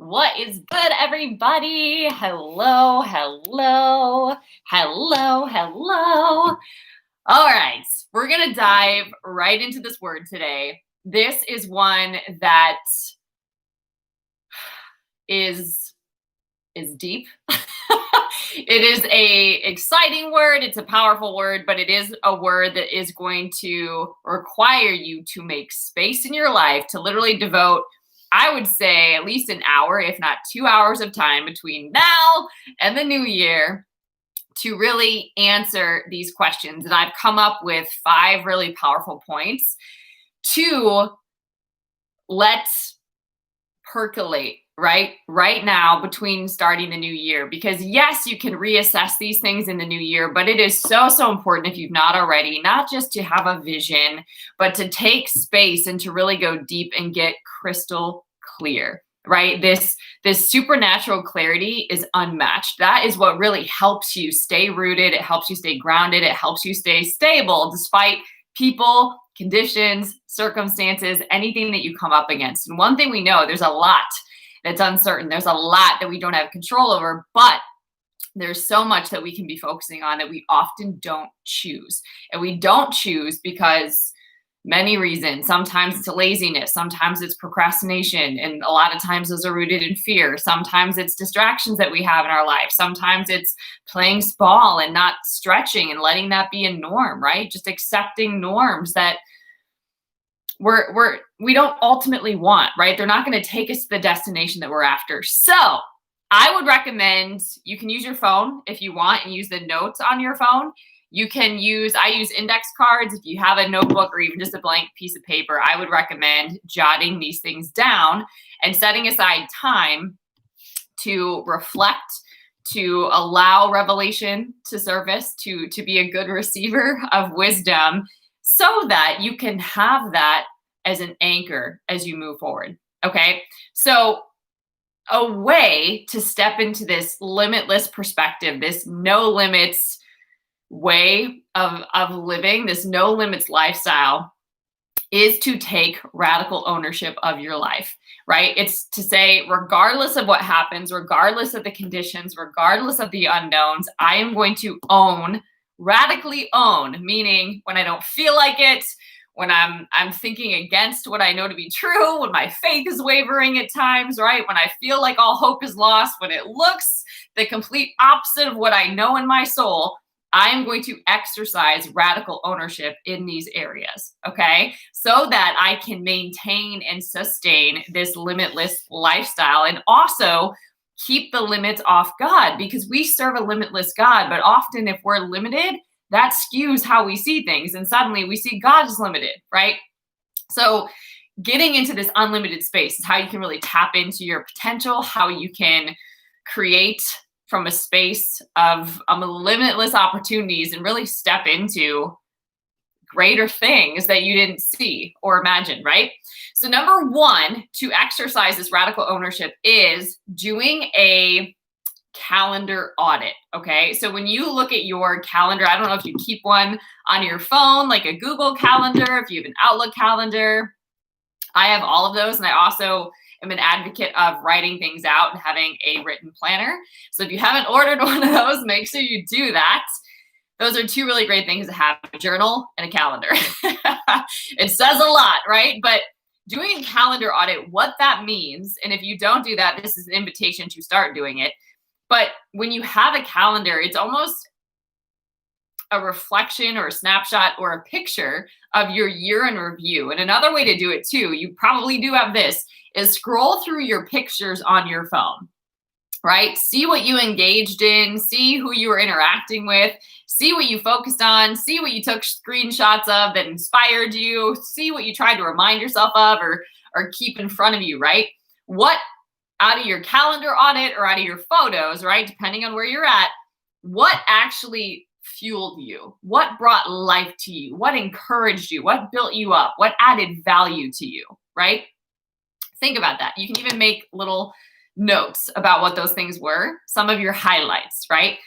What is good, everybody? Hello, hello, hello, hello. All right, we're going to dive right into this word today. This is one that is deep. It is a exciting word. It's a powerful word, but it is a word that is going to require you to make space in your life to literally devote, I would say, at least an hour, if not 2 hours of time between now and the new year to really answer these questions. And I've come up with 5 really powerful points to let percolate right now between starting the new year. Because yes, you can reassess these things in the new year, but it is so important, if you've not already, not just to have a vision, but to take space and to really go deep and get crystal clear, right? This supernatural clarity is unmatched. That is what really helps you stay rooted. It helps you stay grounded. It helps you stay stable despite people, conditions, circumstances, anything that you come up against. And one thing we know, there's a lot that's uncertain. There's a lot that we don't have control over, but there's so much that we can be focusing on that we often don't choose. And we don't choose because many reasons. Sometimes it's laziness. Sometimes it's procrastination. And a lot of times those are rooted in fear. Sometimes it's distractions that we have in our life. Sometimes it's playing small and not stretching and letting that be a norm, right? Just accepting norms that we don't ultimately want, right? They're not going to take us to the destination that we're after. So I would recommend you can use your phone if you want and use the notes on your phone. I use index cards. If you have a notebook or even just a blank piece of paper, I would recommend jotting these things down and setting aside time to reflect, to allow revelation to surface, to be a good receiver of wisdom, so that you can have that as an anchor as you move forward. Okay. So a way to step into this limitless perspective, this no limits way of living, this no limits lifestyle, is to take radical ownership of your life, right? It's to say, regardless of what happens, regardless of the conditions, regardless of the unknowns, I am going to radically own, meaning when I don't feel like it, when I'm thinking against what I know to be true, when my faith is wavering at times, right? When I feel like all hope is lost, when it looks the complete opposite of what I know in my soul, I am going to exercise radical ownership in these areas, okay? So that I can maintain and sustain this limitless lifestyle and also keep the limits off God, because we serve a limitless God, but often if we're limited, that skews how we see things. And suddenly we see God is limited, right? So getting into this unlimited space is how you can really tap into your potential, how you can create from a space of limitless opportunities and really step into greater things that you didn't see or imagine, right? So number 1, to exercise this radical ownership is doing a calendar audit, okay? So when you look at your calendar, I don't know if you keep one on your phone, like a Google Calendar, if you have an Outlook calendar. I have all of those, and I also am an advocate of writing things out and having a written planner. So if you haven't ordered one of those, make sure you do that. Those are 2 really great things to have: a journal and a calendar. It says a lot, right? But doing a calendar audit, what that means, and if you don't do that, this is an invitation to start doing it. But when you have a calendar, it's almost a reflection or a snapshot or a picture of your year in review. And another way to do it too, you probably do have this, is scroll through your pictures on your phone, right? See what you engaged in, see who you were interacting with, see what you focused on, see what you took screenshots of that inspired you, see what you tried to remind yourself of or keep in front of you, right? What out of your calendar audit or out of your photos, right? Depending on where you're at, what actually fueled you? What brought life to you? What encouraged you? What built you up? What added value to you, right? Think about that. You can even make little notes about what those things were, some of your highlights, right?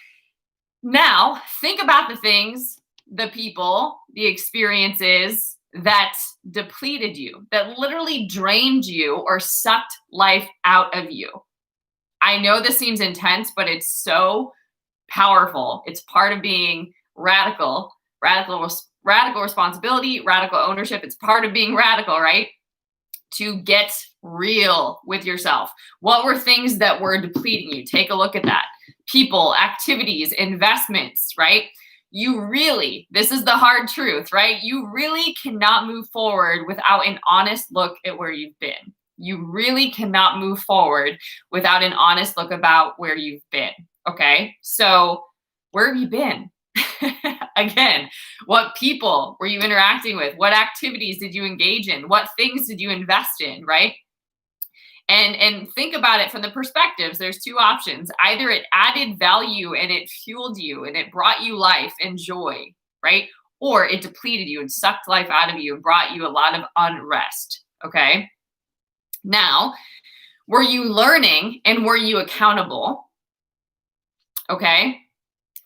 Now, think about the things, the people, the experiences that depleted you, that literally drained you or sucked life out of you? I know this seems intense, but it's so powerful. It's part of being radical, radical responsibility, radical ownership. It's part of being radical, right? To get real with yourself. What were things that were depleting you? Take a look at that. People, activities, investments, right? This is the hard truth, right? You really cannot move forward without an honest look at where you've been. You really cannot move forward without an honest look about where you've been. Okay. So where have you been? Again, what people were you interacting with? What activities did you engage in? What things did you invest in? Right. And think about it from the perspectives. There's two options. Either it added value and it fueled you and it brought you life and joy, right? Or it depleted you and sucked life out of you and brought you a lot of unrest. Okay. Now, were you learning and were you accountable? Okay.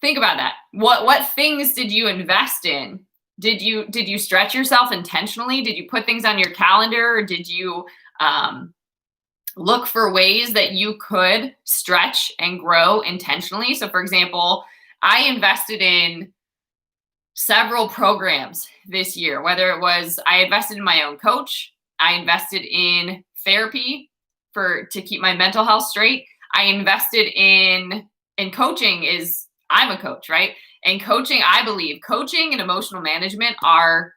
Think about that. What things did you invest in? Did you stretch yourself intentionally? Did you put things on your calendar, or did you look for ways that you could stretch and grow intentionally? So for example, I invested in several programs this year, whether it was I invested in my own coach, I invested in therapy to keep my mental health straight. I invested in coaching. I'm a coach, right? And coaching, I believe coaching and emotional management are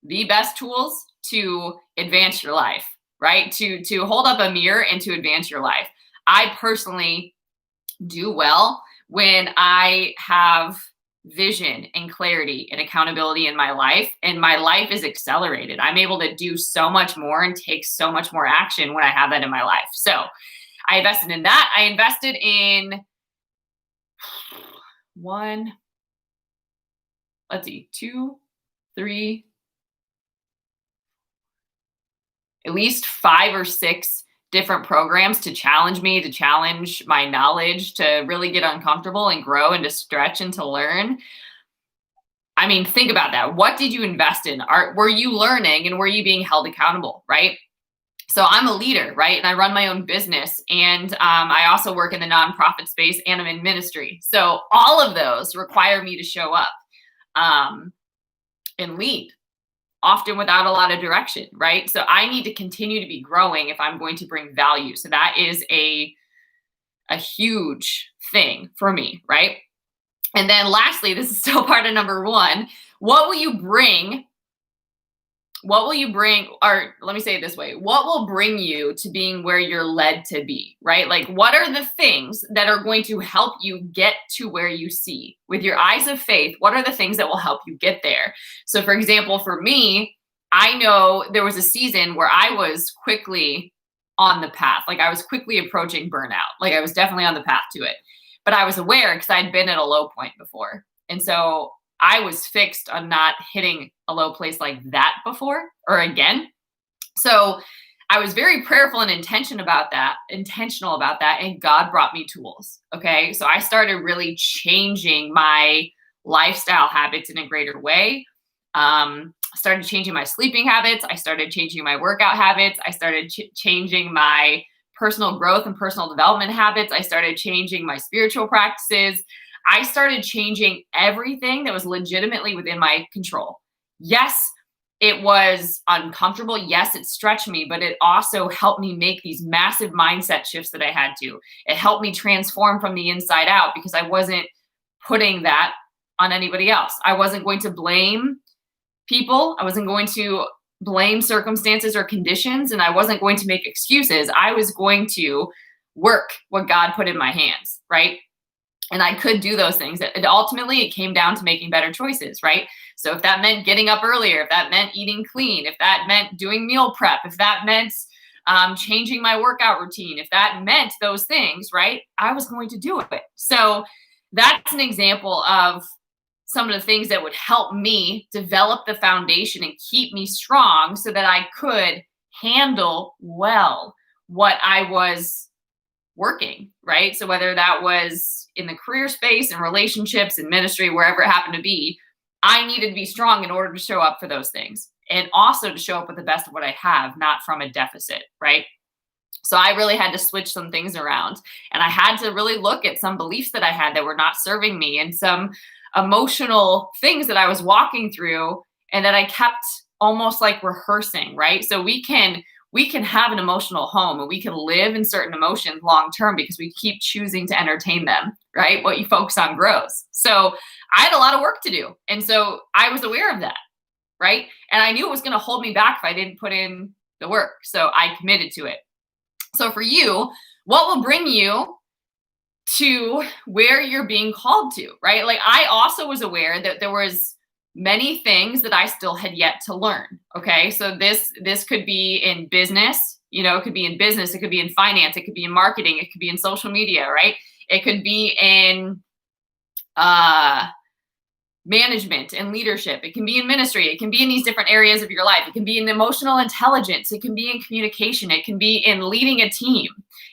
the best tools to advance your life, right? To hold up a mirror and to advance your life. I personally do well when I have vision and clarity and accountability in my life, and my life is accelerated. I'm able to do so much more and take so much more action when I have that in my life. So I invested in that. I invested in two, three, at least 5 or 6 different programs to challenge me, to challenge my knowledge, to really get uncomfortable and grow and to stretch and to learn. I mean, think about that. What did you invest in? Were you learning and were you being held accountable, right? So I'm a leader, right? And I run my own business, and I also work in the nonprofit space, and I'm in ministry. So all of those require me to show up and lead, often without a lot of direction, right? So I need to continue to be growing if I'm going to bring value. So that is a huge thing for me, right? And then lastly, this is still part of number 1. What will you bring? Or let me say it this way. What will bring you to being where you're led to be, right? Like, what are the things that are going to help you get to where you see? With your eyes of faith, what are the things that will help you get there? So for example, for me, I know there was a season where I was quickly on the path. Like I was quickly approaching burnout. Like I was definitely on the path to it. But I was aware because I'd been at a low point before. And so I was fixed on not hitting a low place like that before or again. So I was very prayerful and intentional about that. And God brought me tools. Okay. So I started really changing my lifestyle habits in a greater way. Started changing my sleeping habits. I started changing my workout habits. I started changing my personal growth and personal development habits. I started changing my spiritual practices. I started changing everything that was legitimately within my control. Yes, it was uncomfortable. Yes, it stretched me, but it also helped me make these massive mindset shifts that I had to. It helped me transform from the inside out because I wasn't putting that on anybody else. I wasn't going to blame people. I wasn't going to blame circumstances or conditions, and I wasn't going to make excuses. I was going to work what God put in my hands, right? And I could do those things. And ultimately, it came down to making better choices, right? So if that meant getting up earlier, if that meant eating clean, if that meant doing meal prep, if that meant changing my workout routine, if that meant those things, right? I was going to do it. So that's an example of some of the things that would help me develop the foundation and keep me strong so that I could handle well what I was working, right? So whether that was in the career space and relationships and ministry, wherever it happened to be, I needed to be strong in order to show up for those things, and also to show up with the best of what I have, not from a deficit, right? So I really had to switch some things around, and I had to really look at some beliefs that I had that were not serving me, and some emotional things that I was walking through and that I kept almost like rehearsing, right? So we can have an emotional home, and we can live in certain emotions long term because we keep choosing to entertain them, right? What you focus on grows. So I had a lot of work to do. And so I was aware of that, right? And I knew it was going to hold me back if I didn't put in the work. So I committed to it. So for you, what will bring you to where you're being called to, right? Like, I also was aware that there was many things that I still had yet to learn. Okay. So this could be in business, it could be in business, it could be in finance, it could be in marketing, it could be in social media, right? It could be in management and leadership. It can be in ministry. It can be in these different areas of your life. It can be in emotional intelligence. It can be in communication. It can be in leading a team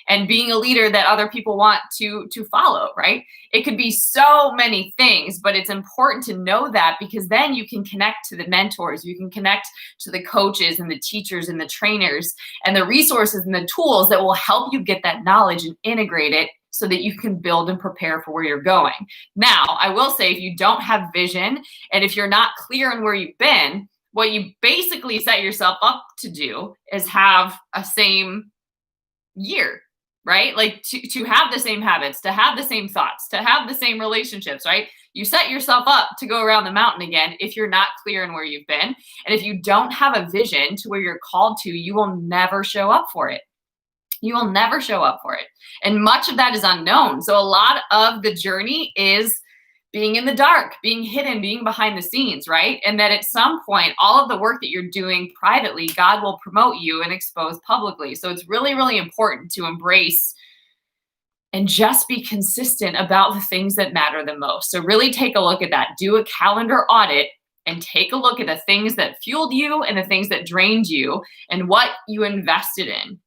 and being a leader that other people want to follow, right? It could be so many things, but it's important to know that, because then you can connect to the mentors, you can connect to the coaches and the teachers and the trainers and the resources and the tools that will help you get that knowledge and integrate it so that you can build and prepare for where you're going. Now, I will say, if you don't have vision and if you're not clear on where you've been, what you basically set yourself up to do is have a same year, right? Like to have the same habits, to have the same thoughts, to have the same relationships, right? You set yourself up to go around the mountain again if you're not clear on where you've been. And if you don't have a vision to where you're called to, you will never show up for it. You will never show up for it. And much of that is unknown. So a lot of the journey is being in the dark, being hidden, being behind the scenes, right? And that at some point, all of the work that you're doing privately, God will promote you and expose publicly. So it's really, really important to embrace and just be consistent about the things that matter the most. So really take a look at that. Do a calendar audit and take a look at the things that fueled you and the things that drained you and what you invested in.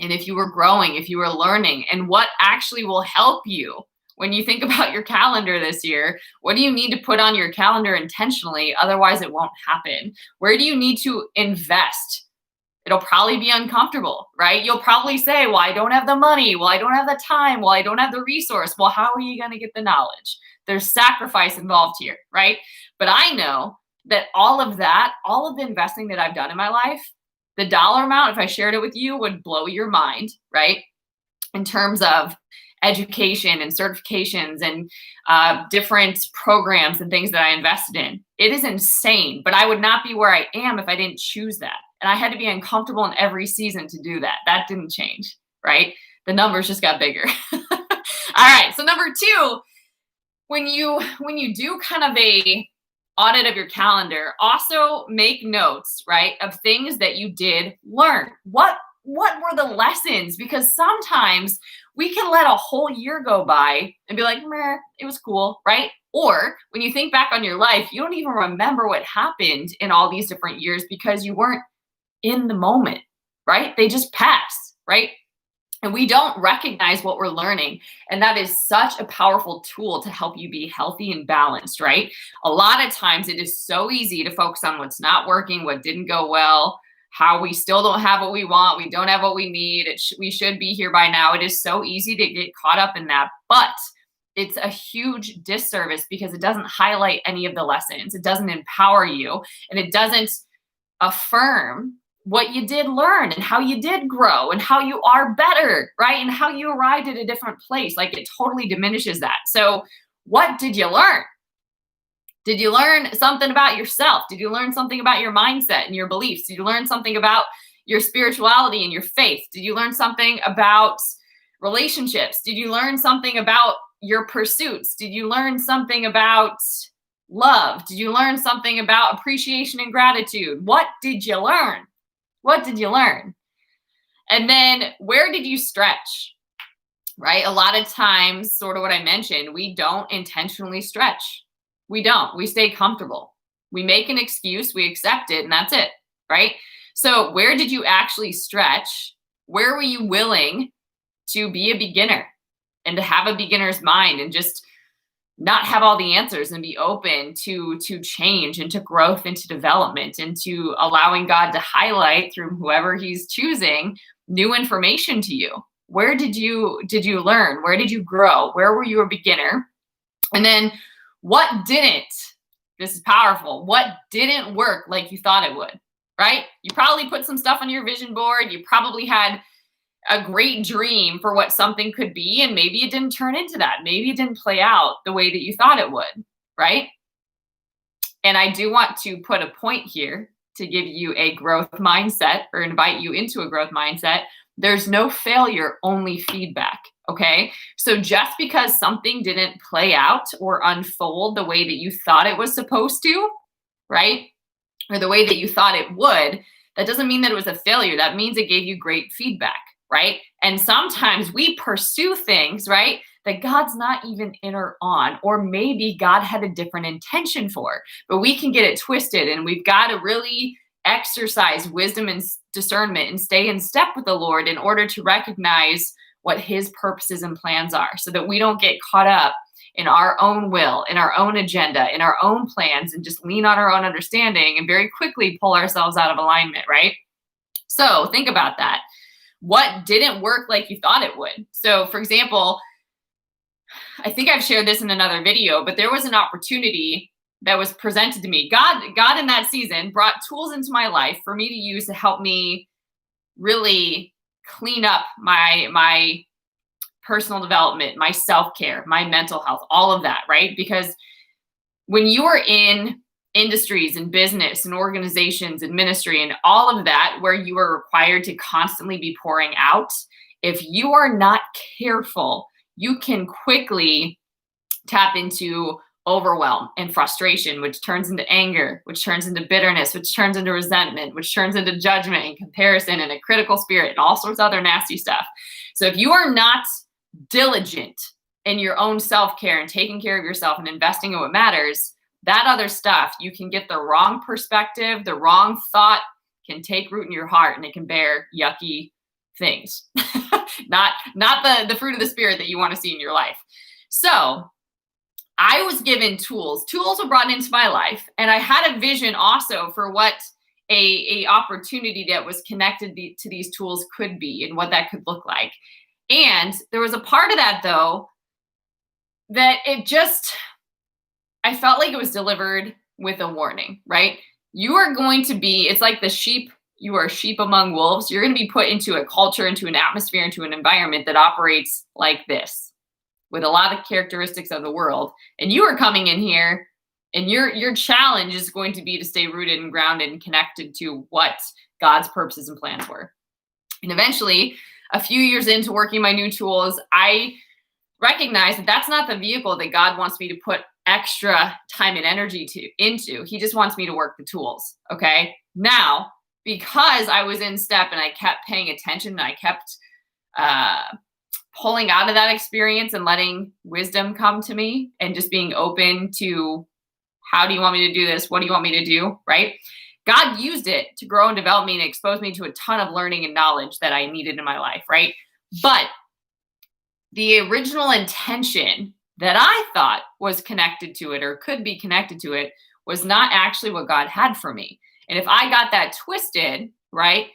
And if you were growing, if you were learning, and what actually will help you when you think about your calendar this year. What do you need to put on your calendar intentionally? Otherwise, it won't happen. Where do you need to invest? It'll probably be uncomfortable, right? You'll probably say, well, I don't have the money. Well, I don't have the time. Well, I don't have the resource. Well, how are you going to get the knowledge? There's sacrifice involved here, right? But I know that all of the investing that I've done in my life, the dollar amount, if I shared it with you, would blow your mind, right? In terms of education and certifications and different programs and things that I invested in. It is insane, but I would not be where I am if I didn't choose that. And I had to be uncomfortable in every season to do that. That didn't change, right? The numbers just got bigger. All right, so number two, when you do kind of a audit of your calendar, also make notes, right, of things that you did learn. What were the lessons? Because sometimes we can let a whole year go by and be like, meh, it was cool, right? Or when you think back on your life, you don't even remember what happened in all these different years because you weren't in the moment, right? They just pass, right? And we don't recognize what we're learning. And that is such a powerful tool to help you be healthy and balanced, right? A lot of times it is so easy to focus on what's not working, what didn't go well, how we still don't have what we want, we don't have what we need, we should be here by now. It is so easy to get caught up in that. But it's a huge disservice because it doesn't highlight any of the lessons. It doesn't empower you, and it doesn't affirm what you did learn and how you did grow and how you are better, right? And how you arrived at a different place. Like, it totally diminishes that. So what did you learn? Did you learn something about yourself? Did you learn something about your mindset and your beliefs? Did you learn something about your spirituality and your faith? Did you learn something about relationships? Did you learn something about your pursuits? Did you learn something about love? Did you learn something about appreciation and gratitude? What did you learn? What did you learn? And then where did you stretch, right? A lot of times, sort of what I mentioned, we don't intentionally stretch. We don't. We stay comfortable. We make an excuse, we accept it, and that's it, right? So where did you actually stretch? Where were you willing to be a beginner and to have a beginner's mind and just not have all the answers and be open to change and to growth and to development and to allowing God to highlight through whoever he's choosing new information to you. Where did you learn? Where did you grow? Where were you a beginner? And then what didn't? This is powerful. What didn't work like you thought it would, right? You probably put some stuff on your vision board. You probably had a great dream for what something could be, and maybe it didn't turn into that. Maybe it didn't play out the way that you thought it would, right? And I do want to put a point here to give you a growth mindset or invite you into a growth mindset. There's no failure, only feedback, okay? So just because something didn't play out or unfold the way that you thought it was supposed to, right? Or the way that you thought it would, that doesn't mean that it was a failure. That means it gave you great feedback, right? And sometimes we pursue things, right, that God's not even in or on, or maybe God had a different intention for, but we can get it twisted, and we've got to really exercise wisdom and discernment and stay in step with the Lord in order to recognize what his purposes and plans are, so that we don't get caught up in our own will, in our own agenda, in our own plans, and just lean on our own understanding and very quickly pull ourselves out of alignment, right? So think about that. What didn't work like you thought it would? So for example, I think I've shared this in another video, but there was an opportunity that was presented to me. God in that season brought tools into my life for me to use to help me really clean up my personal development, my self-care, my mental health, all of that, right? Because when you are in industries and business and organizations and ministry and all of that, where you are required to constantly be pouring out, if you are not careful, you can quickly tap into overwhelm and frustration, which turns into anger, which turns into bitterness, which turns into resentment, which turns into judgment and comparison and a critical spirit and all sorts of other nasty stuff. So if you are not diligent in your own self-care and taking care of yourself and investing in what matters, that other stuff, you can get the wrong perspective, the wrong thought can take root in your heart, and it can bear yucky things. not the fruit of the spirit that you want to see in your life. So I was given tools. Tools were brought into my life, and I had a vision also for what a opportunity that was connected to these tools could be and what that could look like. And there was a part of that, though, that I felt like it was delivered with a warning, right? You are going to be, it's like the sheep, you are sheep among wolves. You're going to be put into a culture, into an atmosphere, into an environment that operates like this, with a lot of characteristics of the world. And you are coming in here, and your challenge is going to be to stay rooted and grounded and connected to what God's purposes and plans were. And eventually, a few years into working my new tools, I recognized that that's not the vehicle that God wants me to put extra time and energy into. He just wants me to work the tools. Okay. Now, because I was in step and I kept paying attention and I kept pulling out of that experience and letting wisdom come to me and just being open to, how do you want me to do this? What do you want me to do? Right? God used it to grow and develop me and expose me to a ton of learning and knowledge that I needed in my life. Right? But the original intention that I thought was connected to it or could be connected to it was not actually what God had for me. And if I got that twisted, right,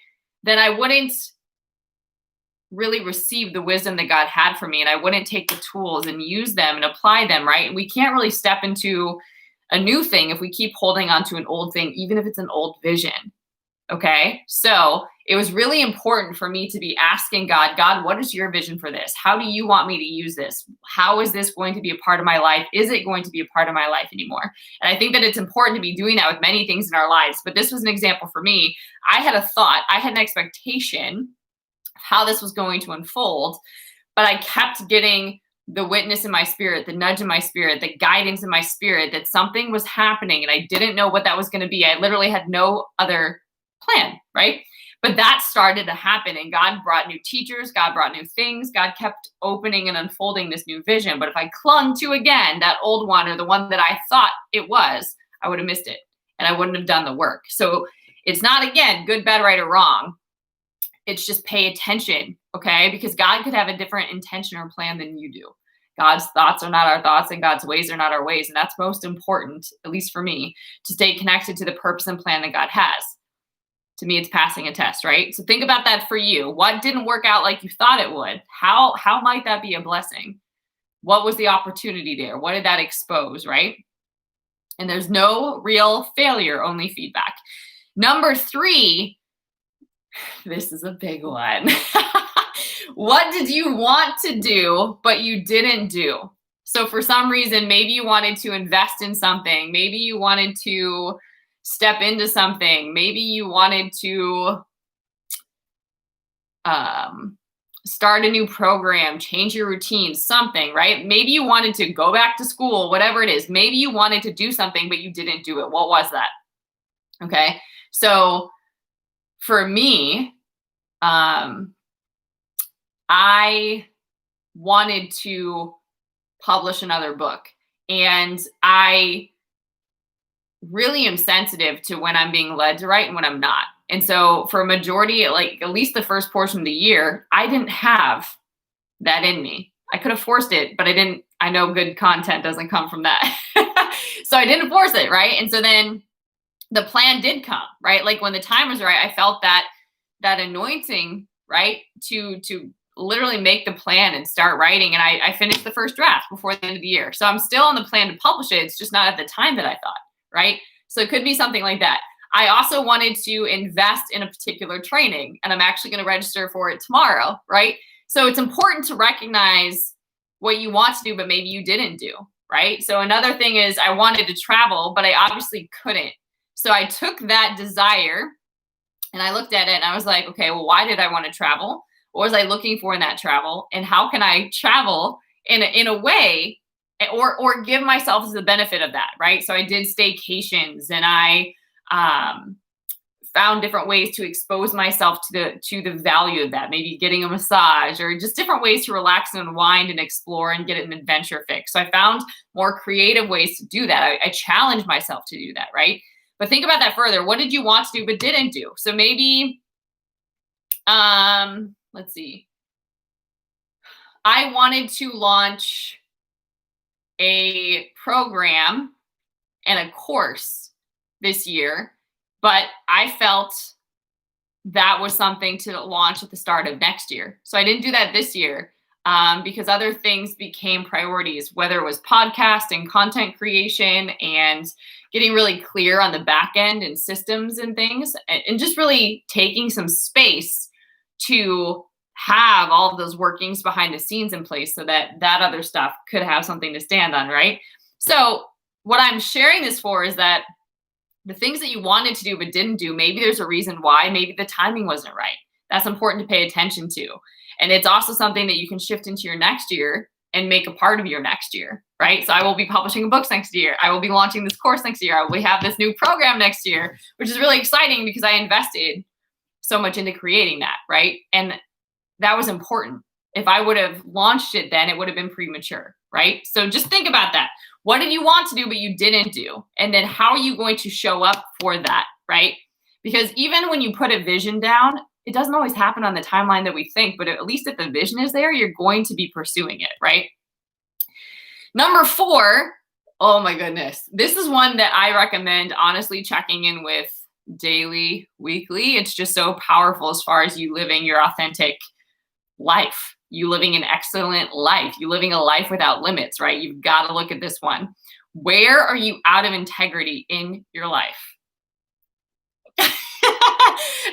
then I wouldn't really receive the wisdom that God had for me, and I wouldn't take the tools and use them and apply them, right? And we can't really step into a new thing if we keep holding on to an old thing, even if it's an old vision. Okay? So it was really important for me to be asking God, what is your vision for this? How do you want me to use this? How is this going to be a part of my life? Is it going to be a part of my life anymore? And I think that it's important to be doing that with many things in our lives. But this was an example for me. I had a thought, I had an expectation of how this was going to unfold, but I kept getting the witness in my spirit, the nudge in my spirit, the guidance in my spirit that something was happening, and I didn't know what that was going to be. I literally had no other plan, right? But that started to happen, and God brought new teachers, God brought new things, God kept opening and unfolding this new vision. But if I clung to, again, that old one or the one that I thought it was, I would have missed it, and I wouldn't have done the work. So it's not, again, good, bad, right, or wrong. It's just pay attention, okay? Because God could have a different intention or plan than you do. God's thoughts are not our thoughts and God's ways are not our ways. And that's most important, at least for me, to stay connected to the purpose and plan that God has. To me, it's passing a test, right? So think about that for you. What didn't work out like you thought it would? How might that be a blessing? What was the opportunity there? What did that expose, right? And there's no real failure, only feedback. Number 3, this is a big one. What did you want to do, but you didn't do? So for some reason, maybe you wanted to invest in something. Maybe you wanted to step into something. Maybe you wanted to start a new program, change your routine, something, right? Maybe you wanted to go back to school, whatever it is. Maybe you wanted to do something, but you didn't do it. What was that? Okay. So for me, I wanted to publish another book, and I really am sensitive to when I'm being led to write and when I'm not. And so for a majority, like at least the first portion of the year, I didn't have that in me. I could have forced it, but I know good content doesn't come from that. So I didn't force it, right? And so then the plan did come, right? Like when the time was right, I felt that anointing, right? To literally make the plan and start writing. And I finished the first draft before the end of the year. So I'm still on the plan to publish it. It's just not at the time that I thought, right? So it could be something like that. I also wanted to invest in a particular training, and I'm actually going to register for it tomorrow, right? So it's important to recognize what you want to do, but maybe you didn't do, right? So another thing is I wanted to travel, but I obviously couldn't. So I took that desire and I looked at it and I was like, okay, well, why did I want to travel? What was I looking for in that travel? And how can I travel in a way or give myself the benefit of that, right? So I did staycations, and I found different ways to expose myself to the value of that. Maybe getting a massage, or just different ways to relax and unwind and explore and get an adventure fix. So I found more creative ways to do that. I challenged myself to do that, right? But think about that further. What did you want to do but didn't do? So maybe, let's see. I wanted to launch a program and a course this year, but I felt that was something to launch at the start of next year. So I didn't do that this year because other things became priorities, whether it was podcast and content creation and getting really clear on the back end and systems and things, and just really taking some space to have all of those workings behind the scenes in place so that other stuff could have something to stand on, right? So what I'm sharing this for is that the things that you wanted to do but didn't do, maybe there's a reason why. Maybe the timing wasn't right. That's important to pay attention to. And it's also something that you can shift into your next year and make a part of your next year, right? So I will be publishing books next year. I will be launching this course next year. I will have this new program next year, which is really exciting because I invested so much into creating that, right? And that was important. If I would have launched it then, it would have been premature, right? So just think about that. What did you want to do but you didn't do? And then how are you going to show up for that, right? Because even when you put a vision down, it doesn't always happen on the timeline that we think, but at least if the vision is there, you're going to be pursuing it, right? Number 4, oh my goodness. This is one that I recommend honestly checking in with daily, weekly. It's just so powerful as far as you living your authentic life, you living an excellent life, you living a life without limits, right? You've got to look at this one. Where are you out of integrity in your life?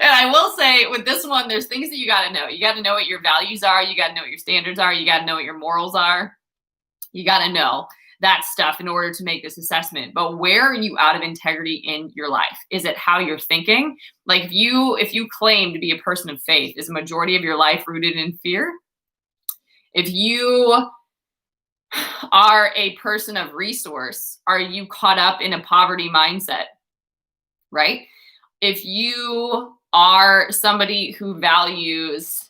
And I will say with this one, there's things that you got to know. You got to know what your values are. You got to know what your standards are. You got to know what your morals are. You got to know that stuff in order to make this assessment. But where are you out of integrity in your life? Is it how you're thinking? Like if you claim to be a person of faith, is a majority of your life rooted in fear? If you are a person of resource, are you caught up in a poverty mindset? Right? If you are somebody who values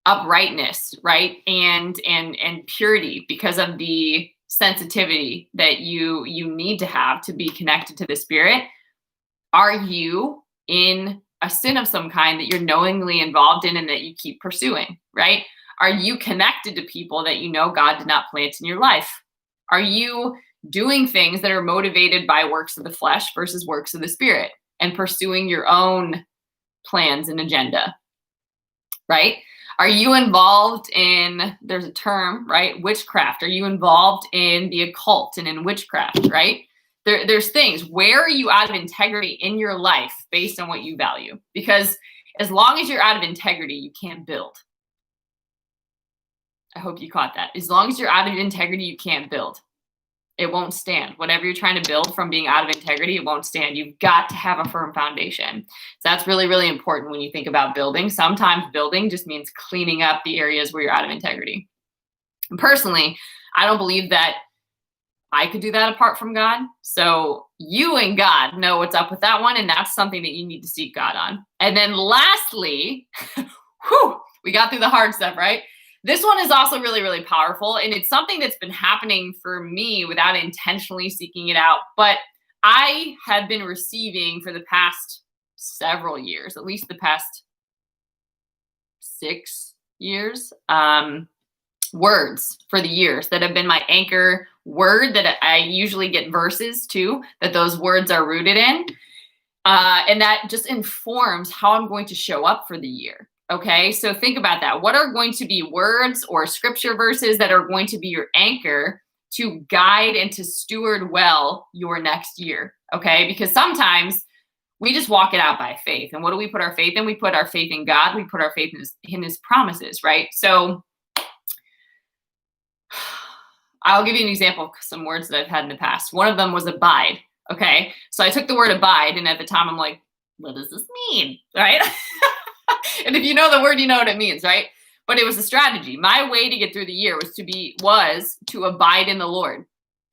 uprightness, right? And purity because of the sensitivity that you need to have to be connected to the spirit, are you in a sin of some kind that you're knowingly involved in and that you keep pursuing, right? Are you connected to people that you know God did not plant in your life? Are you doing things that are motivated by works of the flesh versus works of the spirit and pursuing your own plans and agenda, right? Are you involved in, there's a term, right? Witchcraft. Are you involved in the occult and in witchcraft, right? There's things. Where are you out of integrity in your life based on what you value? Because as long as you're out of integrity, you can't build. I hope you caught that. As long as you're out of integrity, you can't build. It won't stand. Whatever you're trying to build from being out of integrity, it won't stand. You've got to have a firm foundation. So that's really, really important when you think about building. Sometimes building just means cleaning up the areas where you're out of integrity. And personally, I don't believe that I could do that apart from God. So you and God know what's up with that one. And that's something that you need to seek God on. And then lastly, we got through the hard stuff, right? This one is also really, really powerful. And it's something that's been happening for me without intentionally seeking it out. But I have been receiving for the past several years, at least the past 6 years, words for the years that have been my anchor word that I usually get verses to, that those words are rooted in. And that just informs how I'm going to show up for the year. Okay, so think about that. What are going to be words or scripture verses that are going to be your anchor to guide and to steward well your next year? Okay, because sometimes we just walk it out by faith. And what do we put our faith in? We put our faith in God. We put our faith in his promises, right? So I'll give you an example of some words that I've had in the past. One of them was abide. Okay, so I took the word abide, and at the time I'm like, what does this mean, right? And if you know the word, you know what it means, right? But it was a strategy. My way to get through the year was to abide in the Lord.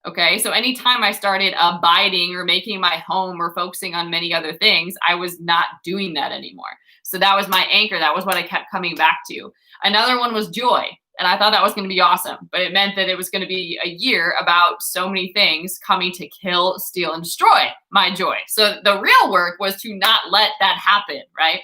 Okay, so anytime I started abiding or making my home or focusing on many other things, I was not doing that anymore. So that was my anchor. That was what I kept coming back to. Another one was joy. And I thought that was going to be awesome, but it meant that it was going to be a year about so many things coming to kill, steal, and destroy my joy. So the real work was to not let that happen, right?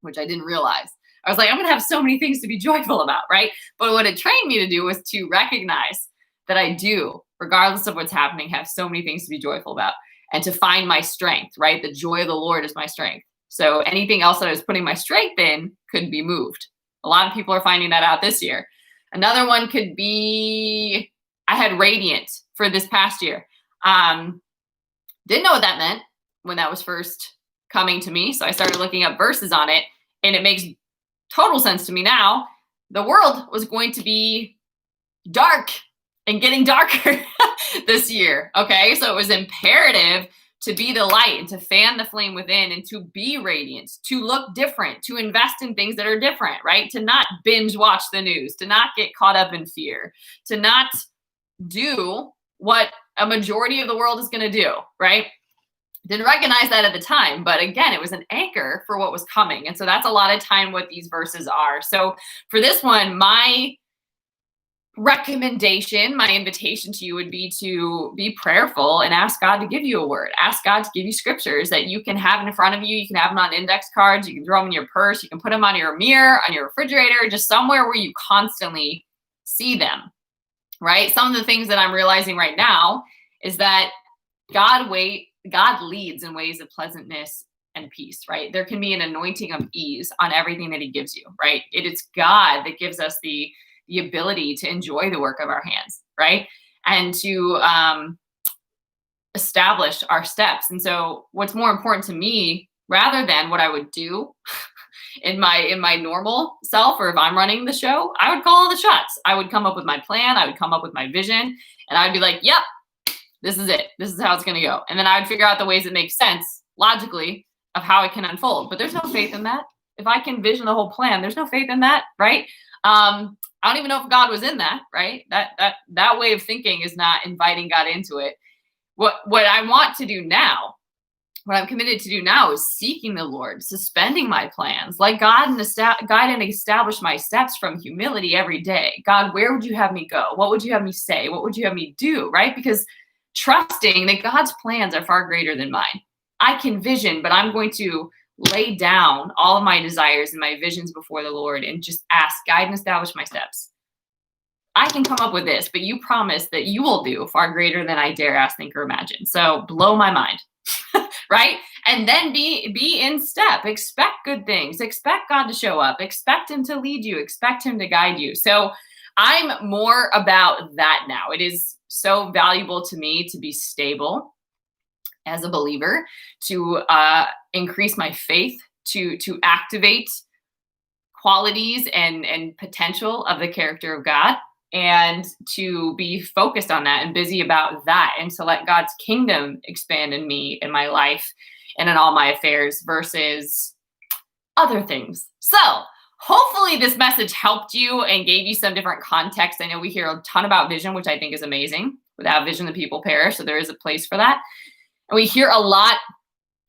Which I didn't realize. I was like, I'm going to have so many things to be joyful about, right? But what it trained me to do was to recognize that I do, regardless of what's happening, have so many things to be joyful about and to find my strength, right? The joy of the Lord is my strength. So anything else that I was putting my strength in could be moved. A lot of people are finding that out this year. Another one could be, I had radiant for this past year. Didn't know what that meant when that was first coming to me. So I started looking up verses on it, and it makes total sense to me now. The world was going to be dark and getting darker this year. Okay, so it was imperative to be the light and to fan the flame within and to be radiant, to look different, to invest in things that are different, right? To not binge watch the news, to not get caught up in fear, to not do what a majority of the world is going to do, right? Didn't recognize that at the time, but again, it was an anchor for what was coming. And so that's a lot of time what these verses are. So for this one, my recommendation, my invitation to you would be to be prayerful and ask God to give you a word. Ask God to give you scriptures that you can have in front of you. You can have them on index cards. You can throw them in your purse. You can put them on your mirror, on your refrigerator, just somewhere where you constantly see them, right? Some of the things that I'm realizing right now is that God leads in ways of pleasantness and peace, right? There can be an anointing of ease on everything that he gives you, right? It is God that gives us the ability to enjoy the work of our hands, right? And to establish our steps. And so what's more important to me, rather than what I would do in my normal self, or if I'm running the show, I would call all the shots. I would come up with my plan. I would come up with my vision, and I'd be like, yep, this is it. This is how it's going to go. And then I would figure out the ways that make sense logically of how it can unfold. But there's no faith in that. If I can vision the whole plan, there's no faith in that, right? I don't even know if God was in that, right? That way of thinking is not inviting God into it. What I want to do now, what I'm committed to do now, is seeking the Lord, suspending my plans, like God, and guide and establish my steps from humility every day. God, where would you have me go? What would you have me say? What would you have me do, right? Because trusting that God's plans are far greater than mine. I can vision, but I'm going to lay down all of my desires and my visions before the Lord and just ask, guide and establish my steps. I can come up with this, but you promise that you will do far greater than I dare ask, think, or imagine. So blow my mind, right? And then be in step. Expect good things. Expect God to show up. Expect him to lead you. Expect him to guide you. So I'm more about that now. It is so valuable to me to be stable as a believer, to increase my faith, to activate qualities and potential of the character of God, and to be focused on that and busy about that, and to let God's kingdom expand in me, in my life, and in all my affairs versus other things. So hopefully this message helped you and gave you some different context. I know we hear a ton about vision, which I think is amazing. Without vision, the people perish. So there is a place for that. And we hear a lot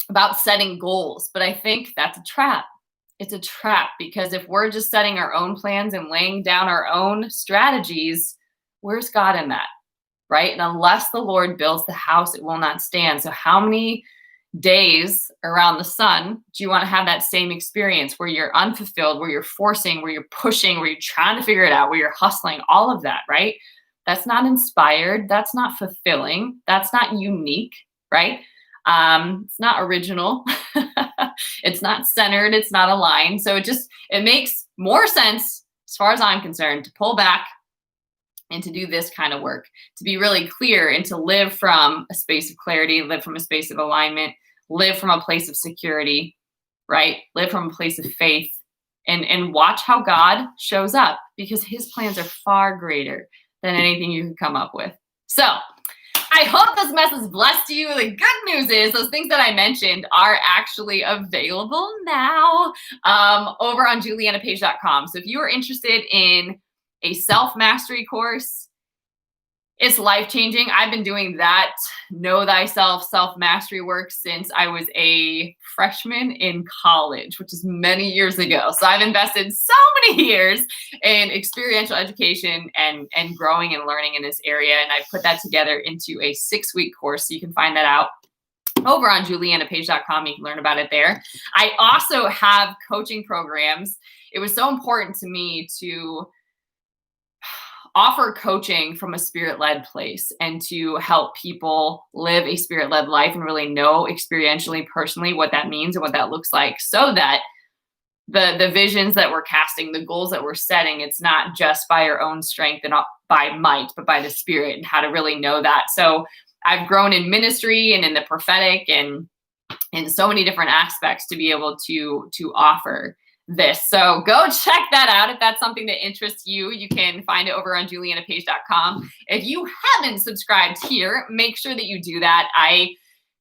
about setting goals, but I think that's a trap. It's a trap, because if we're just setting our own plans and laying down our own strategies, where's God in that, right? And unless the Lord builds the house, it will not stand. So how many days around the sun do you want to have that same experience where you're unfulfilled, where you're forcing, where you're pushing, where you're trying to figure it out, where you're hustling, all of that, right? That's not inspired. That's not fulfilling. That's not unique, right? It's not original. It's not centered. It's not aligned. So it makes more sense, as far as I'm concerned, to pull back and to do this kind of work, to be really clear and to live from a space of clarity, live from a space of alignment, live from a place of security, right? Live from a place of faith, and watch how God shows up, because his plans are far greater than anything you can come up with. So I hope this message blessed you. The good news is those things that I mentioned are actually available now over on julianapage.com. So if you are interested in a self-mastery course, it's life-changing. I've been doing that know thyself, self-mastery work since I was a freshman in college, which is many years ago. So I've invested so many years in experiential education and growing and learning in this area. And I put that together into a 6-week course. So you can find that out over on julianapage.com. You can learn about it there. I also have coaching programs. It was so important to me to offer coaching from a spirit-led place and to help people live a spirit-led life and really know experientially, personally, what that means and what that looks like, so that the visions that we're casting, the goals that we're setting, it's not just by our own strength and by might, but by the Spirit, and how to really know that. So I've grown in ministry and in the prophetic and in so many different aspects to be able to offer this. So go check that out. If that's something that interests you, you can find it over on julianapage.com. If you haven't subscribed here, make sure that you do that. I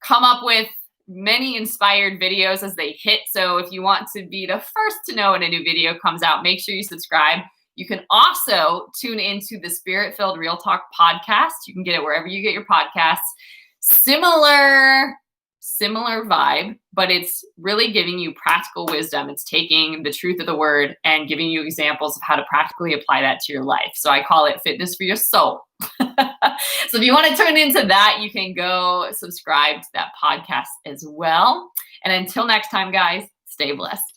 come up with many inspired videos as they hit. So if you want to be the first to know when a new video comes out, make sure you subscribe. You can also tune into the Spirit-Filled Real Talk podcast. You can get it wherever you get your podcasts. Similar vibe, but it's really giving you practical wisdom. It's taking the truth of the word and giving you examples of how to practically apply that to your life. So I call it fitness for your soul. So if you want to tune into that, you can go subscribe to that podcast as well. And until next time, guys, stay blessed.